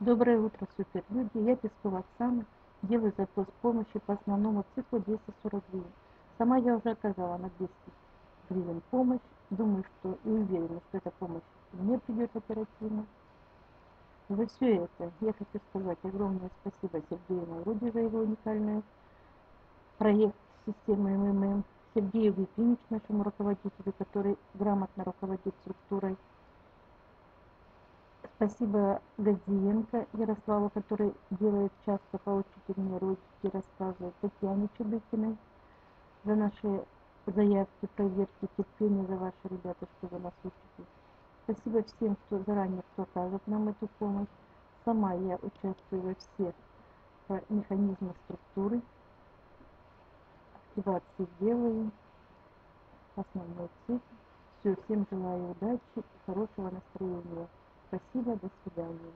Доброе утро, суперлюди. Я Пескова Оксана. Делаю запрос помощи по основному циклу 240 гривен. Сама я уже оказала на 200 гривен помощь. Думаю, что и уверена, что эта помощь мне придет оперативно. За все это я хочу сказать огромное спасибо Сергею Навроде за его уникальный проект системы МММ, Сергею Ефимовичу, нашему руководителю, который грамотно руководит структурой. Спасибо Гадзиенко Ярославу, который делает часто поучительные ролики, рассказывает, Татьяне Чебыкиной за наши заявки, проверки, терпение за ваши ребята, что вы нас учите. Спасибо всем, кто заранее кто окажет нам эту помощь. Сама я участвую во всех механизмах структуры, активации делаю, основной цикл. Все, всем желаю удачи и хорошего настроения. Спасибо, до свидания.